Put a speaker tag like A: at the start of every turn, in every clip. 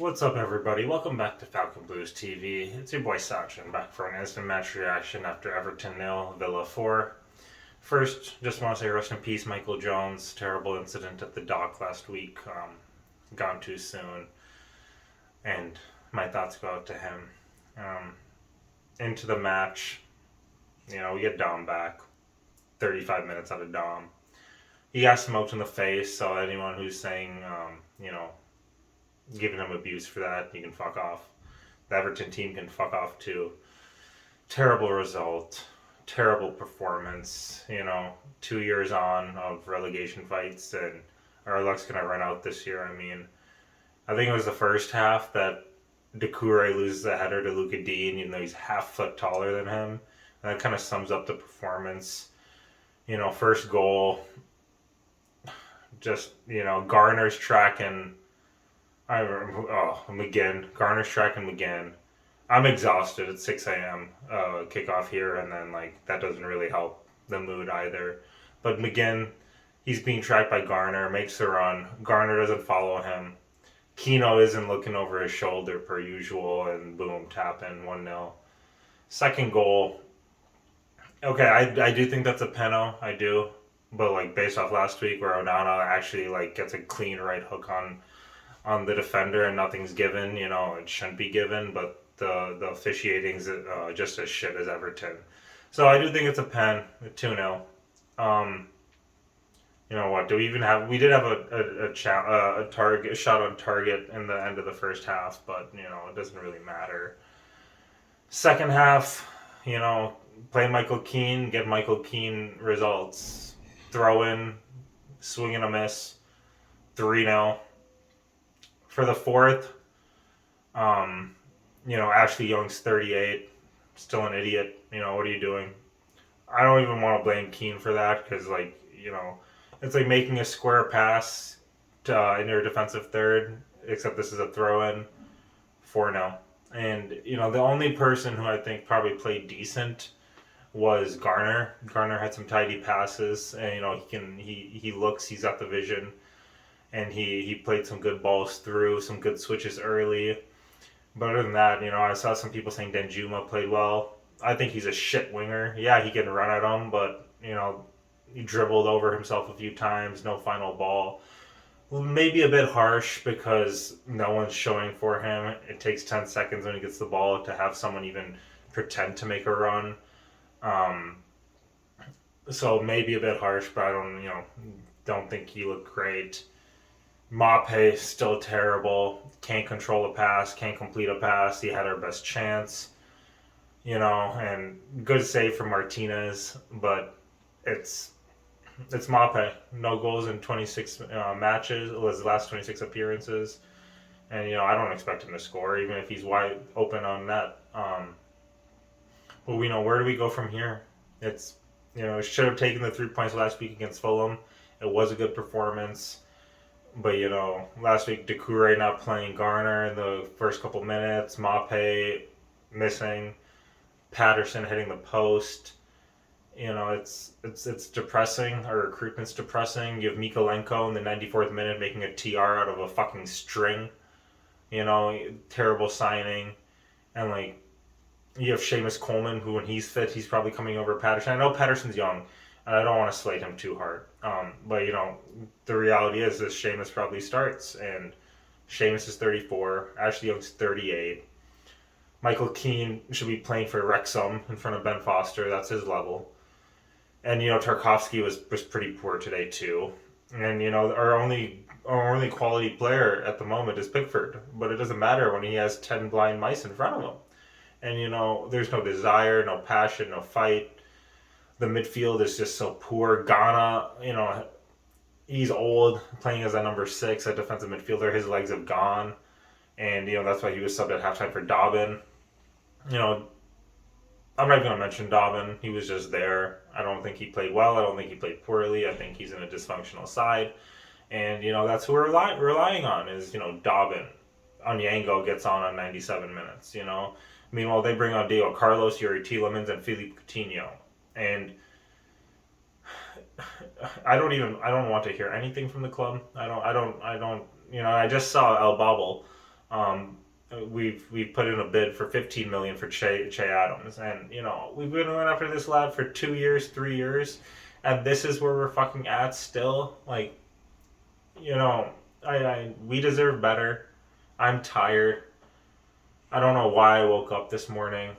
A: What's up, everybody? Welcome back to Falcon Blues TV. It's your boy Sachin back for an instant match reaction after Everton 0, Villa 4. First, just want to say rest in peace, Michael Jones. Terrible incident at the dock last week. Gone too soon. And my thoughts go out to him. Into the match, we get Dom back. 35 minutes out of Dom. He got smoked in the face, so anyone who's saying, giving him abuse for that, you can fuck off. The Everton team can fuck off too. Terrible result, terrible performance. 2 years on of relegation fights, and our luck's gonna run out this year. I think it was the first half that Doucouré loses a header to Luka Dean, even though he's half foot taller than him. And that kind of sums up the performance. First goal, just Garner's tracking. McGinn. Garner's tracking McGinn. I'm exhausted at 6 a.m. Kickoff here, and then that doesn't really help the mood either. But McGinn, he's being tracked by Garner, makes the run. Garner doesn't follow him. Keno isn't looking over his shoulder per usual, and boom, tap in 1-0. Second goal. Okay, I do think that's a penalty. I do, but based off last week where Onana actually gets a clean right hook on the defender and nothing's given, it shouldn't be given, but the officiating's just as shit as Everton. So I do think it's a pen, 2-0. What do we even have? We did have a shot on target in the end of the first half, but it doesn't really matter. Second half, play Michael Keane, get Michael Keane results. Throw in, swing and a miss, 3-0. For the fourth, Ashley Young's 38, still an idiot. What are you doing? I don't even want to blame Keane for that because, it's like making a square pass in your defensive third, except this is a throw-in, 4-0. And, the only person who I think probably played decent was Garner. Garner had some tidy passes, and, he's got the vision. And he played some good balls through, some good switches early. But other than that, I saw some people saying Danjuma played well. I think he's a shit winger. Yeah, he can run at him, but, he dribbled over himself a few times, no final ball. Well, maybe a bit harsh because no one's showing for him. It takes 10 seconds when he gets the ball to have someone even pretend to make a run. So maybe a bit harsh, but I don't think he looked great. Mape still terrible. Can't control a pass. Can't complete a pass. He had our best chance. And good save from Martinez, but it's Mape. No goals in 26 matches. It was the last 26 appearances, and I don't expect him to score even if he's wide open on net. But we know, where do we go from here? It's should have taken the 3 points last week against Fulham. It was a good performance. But, last week, Doucouré not playing, Garner in the first couple minutes, Mape missing, Patterson hitting the post. It's depressing. Our recruitment's depressing. You have Mikolenko in the 94th minute making a TR out of a fucking string. Terrible signing. And, you have Seamus Coleman, who when he's fit, he's probably coming over Patterson. I know Patterson's young, and I don't want to slate him too hard. But, the reality is that Seamus probably starts. And Seamus is 34. Ashley Young's 38. Michael Keane should be playing for Wrexham in front of Ben Foster. That's his level. And, Tarkovsky was pretty poor today, too. And, our only quality player at the moment is Pickford. But it doesn't matter when he has 10 blind mice in front of him. And, there's no desire, no passion, no fight. The midfield is just so poor. Ghana, he's old, playing as a number 6, a defensive midfielder. His legs have gone. And, that's why he was subbed at halftime for Dobbin. I'm not even going to mention Dobbin. He was just there. I don't think he played well. I don't think he played poorly. I think he's in a dysfunctional side. And, that's who we're relying on is, Dobbin. Onyango gets on 97 minutes, Meanwhile, they bring on Diego Carlos, Yuri Tielemans, and Philippe Coutinho. And I don't want to hear anything from the club. I just saw El Babel Um, we've put in a bid for 15 million for Che Adams, and we've been going after this lad for 2 years, 3 years, and this is where we're fucking at still. Like, you know, we deserve better. I'm tired. I don't know why I woke up this morning.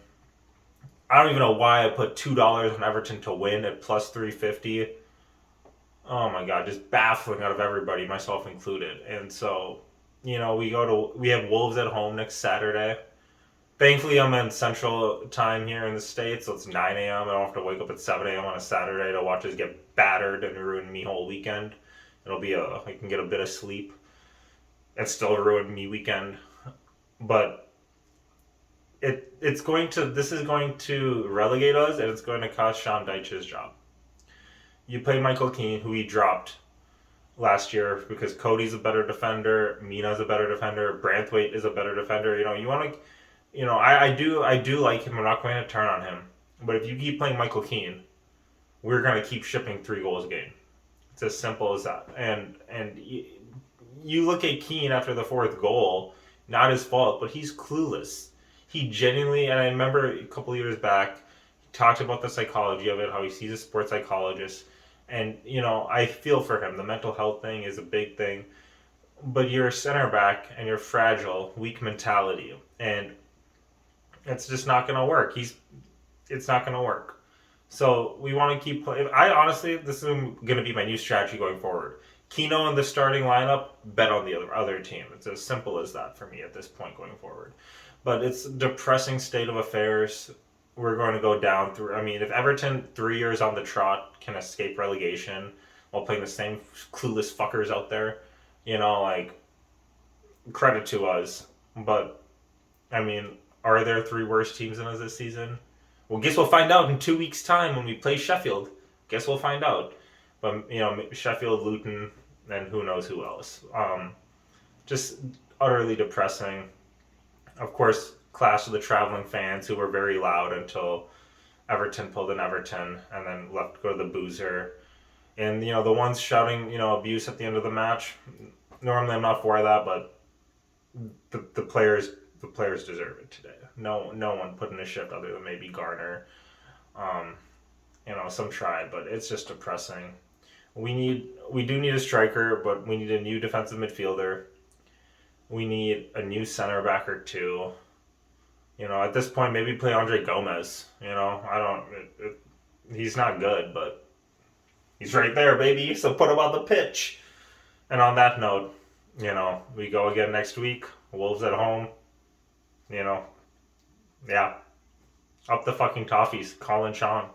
A: I don't even know why I put $2 on Everton to win at plus 350. Oh my god, just baffling out of everybody, myself included. And so, we have Wolves at home next Saturday. Thankfully, I'm in Central Time here in the States, so it's 9 a.m. I don't have to wake up at 7 a.m. on a Saturday to watch us get battered and ruin me whole weekend. I can get a bit of sleep. It still ruined me weekend, but this is going to relegate us, and it's going to cost Sean Dyche his job. You play Michael Keane, who he dropped last year because Cody's a better defender, Mina's a better defender, Branthwaite is a better defender. You want to, I do like him. I'm not going to turn on him, but if you keep playing Michael Keane, we're going to keep shipping 3 goals a game. It's as simple as that. And you look at Keane after the 4th goal, not his fault, but he's clueless. He genuinely, and I remember a couple of years back, he talked about the psychology of it, how he sees a sports psychologist. And, I feel for him. The mental health thing is a big thing. But you're a center back, and you're fragile, weak mentality. And it's just not going to work. It's not going to work. So we want to keep playing. I honestly, this is going to be my new strategy going forward. Keno in the starting lineup, bet on the other team. It's as simple as that for me at this point going forward. But it's a depressing state of affairs. We're going to go down through. I mean, if Everton 3 years on the trot can escape relegation while playing the same clueless fuckers out there, credit to us. But I mean, are there 3 worse teams than us this season? Well, guess we'll find out in 2 weeks' time when we play Sheffield. Guess we'll find out. But Sheffield, Luton, and who knows who else. Just utterly depressing. Of course, clash of the traveling fans who were very loud until Everton pulled an Everton and then left to go to the boozer. And the ones shouting abuse at the end of the match. Normally, I'm not for that, but the players deserve it today. No one put in a shift other than maybe Garner. Some tried, but it's just depressing. We do need a striker, but we need a new defensive midfielder. We need a new center back or 2. At this point, maybe play Andre Gomez. He's not good, but he's right there, baby. So put him on the pitch. And on that note, we go again next week. Wolves at home. Yeah. Up the fucking toffees. Colin Sean.